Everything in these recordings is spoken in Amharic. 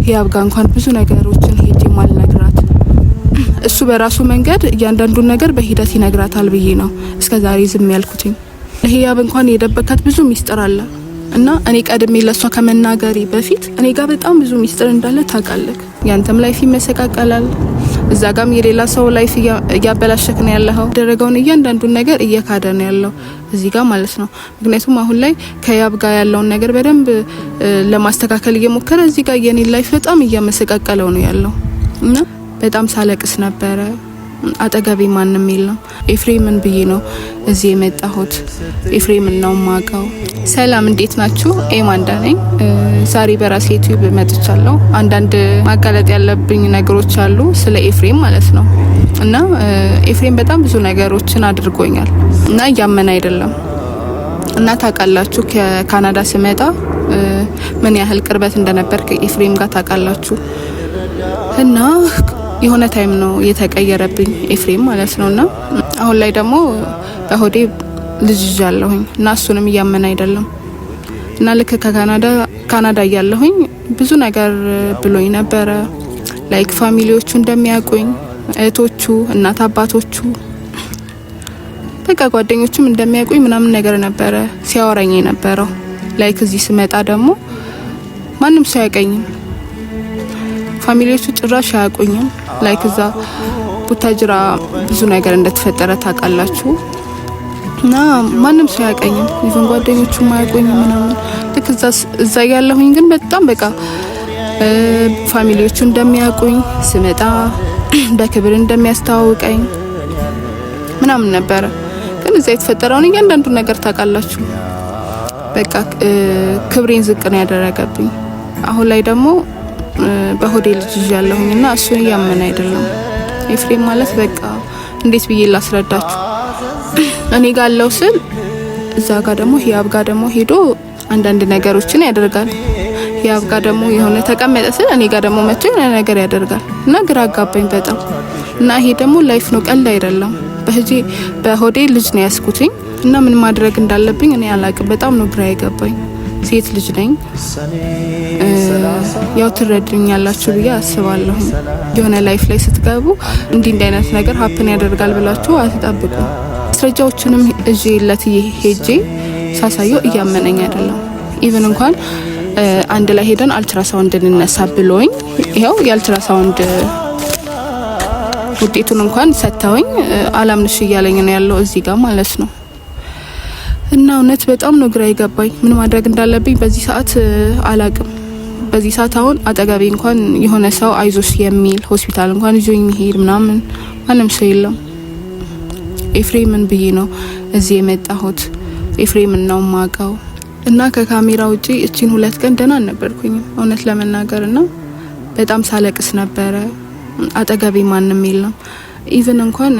ህያብ ጋር እንኳን ብዙ ነገሮችን ሄጄ ማልነግራት እሱ በራሱ መንገድ እያንዳንዱን ነገር በሂደት ይነግራታል ብዬ ነው እስከዛሬ ዝም ያልኩትኝ። ለህያብ እንኳን የደበካት ብዙ ሚስጥር አለ እና እኔ ቀድሜ ለሷ ከመናገሬ በፊት እኔ ጋር በጣም ብዙ ሚስጥር እንዳለ ታውቃለህ። ያንተም ላይፍ ይመሰቃቀላል፣ እዛ ጋም የሌላ ሰው ላይፍ እያበላሸክ ነው ያለው። ደረጋውን እያንዳንዱን ነገር እየካደ ነው ያለው እዚህ ጋር ማለት ነው። ምክንያቱም አሁን ላይ ከህያብ ጋር ያለውን ነገር በደንብ ለማስተካከል እየሞከረ እዚህ ጋር የኔ ላይፍ በጣም እያመሰቃቀለው ነው ያለው እና በጣም ሳለቅስ ነበረ። አጠገቤ ማንም የለም። ኤፍሬምን ብዬ ነው እዚህ የመጣሁት። ኤፍሬምን ነው ማቀው። ሰላም እንዴት ናችሁ? ኤማንዳ ነኝ። ዛሬ በራሴ ዩቲዩብ መጥቻለሁ። አንዳንድ ማጋለጥ ያለብኝ ነገሮች አሉ ስለ ኤፍሬም ማለት ነው እና ኤፍሬም በጣም ብዙ ነገሮችን አድርጎኛል እና እያመን አይደለም እና ታውቃላችሁ ከካናዳ ስመጣ ምን ያህል ቅርበት እንደነበር ከኤፍሬም ጋር ታውቃላችሁ እና የሆነ ታይም ነው የተቀየረብኝ ኤፍሬም ማለት ነውና አሁን ላይ ደግሞ በሆዴ ልጅ ያለሁኝ እና እሱንም እያመን አይደለም እና ልክ ከካናዳ ያለሁኝ ብዙ ነገር ብሎኝ ነበረ። ላይክ ፋሚሊዎቹ እንደሚያውቁኝ፣ እህቶቹ፣ እናት አባቶቹ፣ በቃ ጓደኞቹም እንደሚያውቁኝ ምናምን ነገር ነበረ ሲያወራኝ የነበረው። ላይክ እዚህ ስመጣ ደግሞ ማንም ሰው ያውቀኝም፣ ፋሚሊዎቹ ጭራሽ አያውቁኝም። ላይክ እዛ ቡታጅራ ብዙ ነገር እንደተፈጠረ ታውቃላችሁ እና ማንም ሰው ያውቀኝም፣ ኢቭን ጓደኞቹ ማያውቁኝ ምናምን። ልክ እዛ ያለሁኝ ግን በጣም በቃ ፋሚሊዎቹ እንደሚያውቁኝ ስመጣ በክብር እንደሚያስተዋውቀኝ ምናምን ነበረ። ግን እዛ የተፈጠረውን እያንዳንዱ ነገር ታውቃላችሁ። በቃ ክብሬን ዝቅ ነው ያደረገብኝ። አሁን ላይ ደግሞ በሆዴ ልጅ ያለሁኝና እሱን እያመን አይደለም። ኤፍሬም ማለት በቃ እንዴት ብዬ ላስረዳችሁ? እኔ ጋር ያለው ስል እዛ ጋር ደግሞ ህያብ ጋር ደግሞ ሄዶ አንዳንድ ነገሮችን ያደርጋል። ህያብ ጋር ደግሞ የሆነ ተቀመጠ ስል እኔ ጋር ደግሞ መጥቶ የሆነ ነገር ያደርጋል እና ግራ አጋባኝ በጣም እና ይሄ ደግሞ ላይፍ ነው፣ ቀልድ አይደለም። በሆዴ ልጅ ነው ያስኩትኝ እና ምን ማድረግ እንዳለብኝ እኔ አላቅም። በጣም ነው ግራ የገባኝ። ሴት ልጅ ነኝ። ያው ትረዱኛላችሁ ብዬ አስባለሁ። የሆነ ላይፍ ላይ ስትገቡ እንዲህ አይነት ነገር ሀፕን ያደርጋል ብላችሁ አትጠብቁ። ማስረጃዎችንም እጄለት ሄጄ ሳሳየው እያመነኝ አይደለም። ኢቭን እንኳን አንድ ላይ ሄደን አልትራሳውንድ እንነሳ ብሎኝ ይሄው የአልትራሳውንድ ውጤቱን እንኳን ሰጥተውኝ አላምንሽ እያለኝ ነው ያለው እዚህ ጋር ማለት ነው። እና እውነት በጣም ነው ግራ ይገባኝ። ምን ማድረግ እንዳለብኝ በዚህ ሰዓት አላቅም። በዚህ ሰዓት አሁን አጠገቤ እንኳን የሆነ ሰው አይዞሽ የሚል ሆስፒታል እንኳን ይዞኝ የሚሄድ ምናምን ማንም ሰው የለም። ኤፍሬምን ብዬ ነው እዚህ የመጣሁት። ኤፍሬምን ነው ማቀው እና ከካሜራ ውጪ እቺን 2 ቀን ደህና ነበርኩኝ እውነት ለመናገርና በጣም ሳለቅስ ነበረ። አጠገቤ ማንም የለም። ኢቭን እንኳን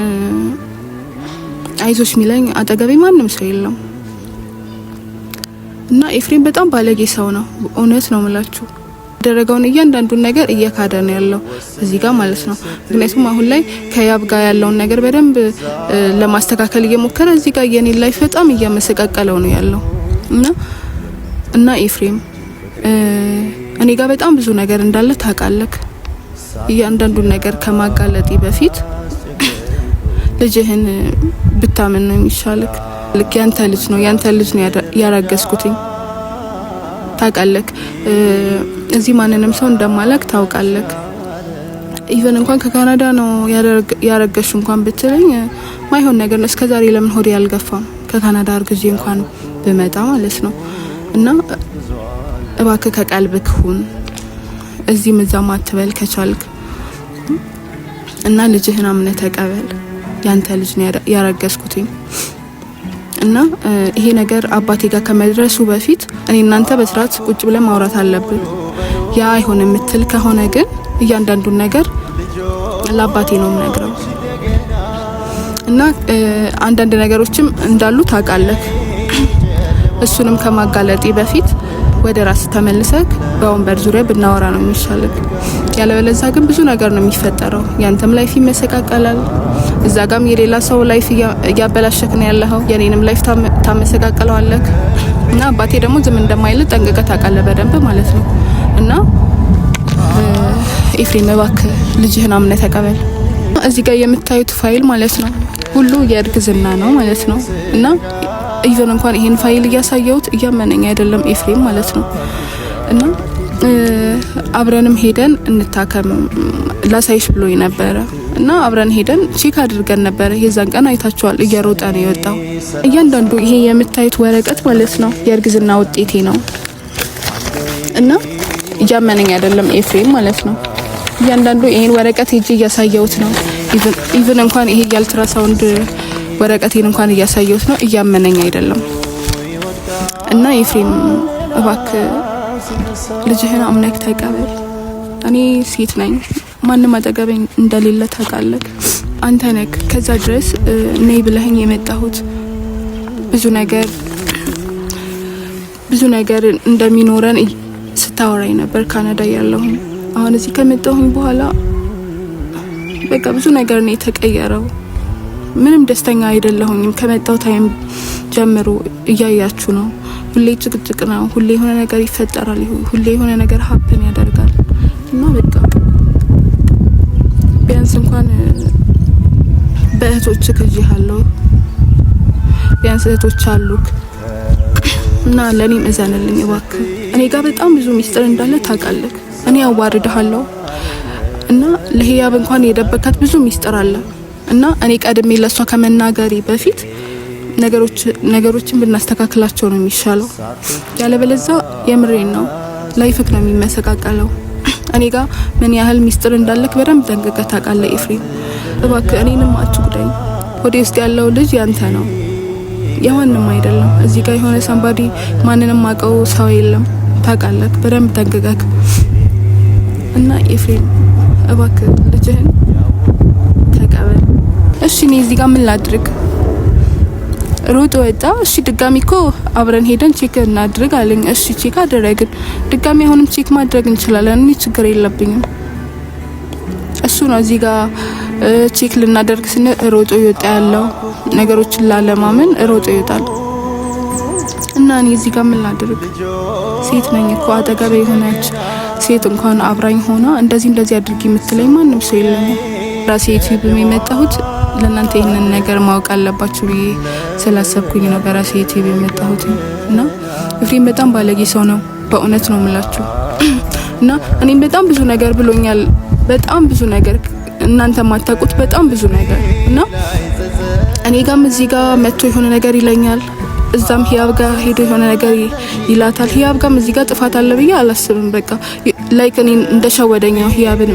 አይዞሽ ሚለኝ አጠገቤ ማንም ሰው የለም። እና ኤፍሬም በጣም ባለጌ ሰው ነው እውነት ነው የምላችሁ። ደረጋውን እያንዳንዱን ነገር እየካደ ነው ያለው እዚህ ጋር ማለት ነው። ምክንያቱም አሁን ላይ ከህያብ ጋር ያለውን ነገር በደንብ ለማስተካከል እየሞከረ እዚህ ጋር የኔ ላይፍ በጣም እያመሰቃቀለው ነው ያለው እና ኤፍሬም እኔ ጋር በጣም ብዙ ነገር እንዳለ ታውቃለህ። እያንዳንዱን ነገር ከማጋለጤ በፊት ልጅህን ብታምን ነው የሚሻልክ። ልክ ያንተ ልጅ ነው ያረገዝኩትኝ ታውቃለህ። እዚህ ማንንም ሰው እንደማላክ ታውቃለህ። ኢቭን እንኳን ከካናዳ ነው ያረገሽ እንኳን ብትለኝ ማይሆን ነገር ነው። እስከዛሬ ለምን ሆዴ ያልገፋም ከካናዳ አርግዤ እንኳን ብመጣ ማለት ነው። እና እባክህ ከቀልብክ ሁን፣ እዚህ ምዛም አትበል ከቻልክ እና ልጅህን አምነህ ተቀበል። ያንተ ልጅ ነው ያረገዝኩትኝ እና ይሄ ነገር አባቴ ጋር ከመድረሱ በፊት እኔ እናንተ በስርዓት ቁጭ ብለን ማውራት አለብን። ያ አይሆን የምትል ከሆነ ግን እያንዳንዱን ነገር ለአባቴ ነው የምነግረው እና አንዳንድ ነገሮችም እንዳሉ ታውቃለህ። እሱንም ከማጋለጤ በፊት ወደ ራስ ተመልሰክ በወንበር ዙሪያ ብናወራ ነው የሚሻለው። ያለበለዚያ ግን ብዙ ነገር ነው የሚፈጠረው። ያንተም ላይፍ ይመሰቃቀላል፣ እዛ ጋም የሌላ ሰው ላይፍ እያበላሸክ ነው ያለው። የኔንም ላይፍ ታመሰቃቀለዋለክ እና አባቴ ደግሞ ዝም እንደማይል ጠንቅቀህ ታውቃለህ በደንብ ማለት ነው። እና ኤፍሬም እባክህ ልጅህን አምነህ ተቀበል። እዚህ ጋር የምታዩት ፋይል ማለት ነው ሁሉ የእርግዝና ነው ማለት ነው። እና ኢቨን እንኳን ይሄን ፋይል እያሳየሁት እያመነኝ አይደለም ኤፍሬም ማለት ነው። እና አብረንም ሄደን እንታከም ላሳይሽ ብሎኝ ነበረ እና አብረን ሄደን ቼክ አድርገን ነበረ። የዛን ቀን አይታችኋል፣ እየሮጠ ነው የወጣው። እያንዳንዱ ይሄ የምታዩት ወረቀት ማለት ነው የእርግዝና ውጤቴ ነው። እና እያመነኝ አይደለም ኤፍሬም ማለት ነው። እያንዳንዱ ይሄን ወረቀት ሄጄ እያሳየሁት ነው። ኢቭን እንኳን ይሄ የአልትራሳውንድ ወረቀቴን እንኳን እያሳየሁት ነው። እያመነኝ አይደለም። እና ኤፍሬም እባክህ ልጅህን አምነህ ተቀበል። እኔ ሴት ነኝ፣ ማንም አጠገቤ እንደሌለ ታውቃለህ። አንተ ነህ ከዛ ድረስ ነይ ብለኸኝ የመጣሁት። ብዙ ነገር እንደሚኖረን ስታወራኝ ነበር ካናዳ ያለሁኝ። አሁን እዚህ ከመጣሁኝ በኋላ በቃ ብዙ ነገር ነው የተቀየረው። ምንም ደስተኛ አይደለሁኝም። ከመጣሁ ታይም ጀምሮ እያያችሁ ነው። ሁሌ ጭቅጭቅ ነው። ሁሌ የሆነ ነገር ይፈጠራል። ሁሌ የሆነ ነገር ሀፕን ያደርጋል። እና በቃ ቢያንስ እንኳን በእህቶች ከጂሃለሁ ቢያንስ እህቶች አሉክ እና ለኔም እዘንልኝ እባክህ። እኔ ጋር በጣም ብዙ ሚስጥር እንዳለ ታውቃለህ። እኔ አዋርድሃለሁ እና ለህያብ እንኳን የደበካት ብዙ ሚስጥር አለ እና እኔ ቀድሜ ለሷ ከመናገሬ በፊት ነገሮችን ብናስተካክላቸው ነው የሚሻለው። ያለበለዚያ የምሬን ነው ላይፍክ ነው የሚመሰቃቀለው። እኔ ጋር ምን ያህል ሚስጥር እንዳለክ በደንብ ጠንቅቀህ ታውቃለህ ኤፍሬም። እባክህ እኔንም አትጉዳኝ። ወደ ውስጥ ያለው ልጅ ያንተ ነው የማንም አይደለም። እዚህ ጋር የሆነ ሳምባዲ ማንንም አውቀው ሰው የለም ታውቃለህ በደንብ ጠንቅቀህ። እና ኤፍሬም እባክህ ልጅህን ተቀበል እሺ። እኔ እዚህ ጋር ምን ላድርግ? ሮጥ ወጣ። እሺ ድጋሚ እኮ አብረን ሄደን ቼክ እናድርግ አለኝ። እሺ ቼክ አደረግን። ድጋሚ አሁንም ቼክ ማድረግ እንችላለን። እኔ ችግር የለብኝም። እሱ ነው እዚህ ጋር ቼክ ልናደርግ ስንል ሮጦ ይወጣ ያለው ነገሮችን ላለማመን ሮጦ ይወጣል። እና እኔ እዚህ ጋር ምን ላድርግ? ሴት ነኝ እኮ አጠገቤ የሆነች ሴት እንኳን አብራኝ ሆና እንደዚህ አድርጊ የምትለኝ ማንም ሰው የለም። ራሴ ዩቲዩብ የመጣሁት ለእናንተ ይህንን ነገር ማወቅ አለባችሁ ብዬ ስላሰብኩኝ ነው በራሴ ዩቲዩብ የመጣሁት። እና ኤፍሬም በጣም ባለጌ ሰው ነው በእውነት ነው የምላችሁ። እና እኔም በጣም ብዙ ነገር ብሎኛል። በጣም ብዙ ነገር እናንተ ማታውቁት በጣም ብዙ ነገር። እና እኔ ጋርም እዚህ ጋር መጥቶ የሆነ ነገር ይለኛል፣ እዛም ህያብ ጋር ሄዶ የሆነ ነገር ይላታል። ህያብ ጋርም እዚህ ጋር ጥፋት አለ ብዬ አላስብም። በቃ ላይክ እኔ እንደሸወደኝ ነው ህያብን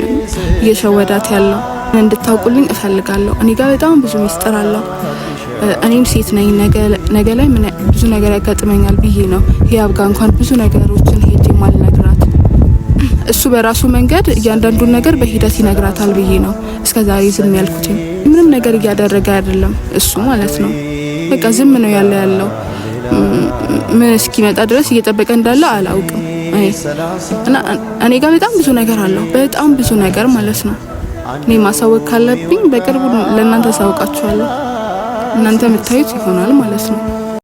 እየሸወዳት ያለው እንድታውቁልኝ እፈልጋለሁ። እኔ ጋር በጣም ብዙ ሚስጥር አለው። እኔም ሴት ነኝ። ነገ ላይ ብዙ ነገር ያጋጥመኛል ብዬ ነው ህያብ ጋር እንኳን ብዙ ነገሮችን ሄጄ ማልነግራት። እሱ በራሱ መንገድ እያንዳንዱን ነገር በሂደት ይነግራታል ብዬ ነው እስከዛሬ ዝም ያልኩት። ምንም ነገር እያደረገ አይደለም እሱ ማለት ነው። በቃ ዝም ነው ያለው። ምን እስኪመጣ ድረስ እየጠበቀ እንዳለ አላውቅም። እና እኔ ጋር በጣም ብዙ ነገር አለው። በጣም ብዙ ነገር ማለት ነው። እኔ ማሳወቅ ካለብኝ በቅርቡ ለእናንተ አሳውቃችኋለሁ። እናንተ የምታዩት ይሆናል ማለት ነው።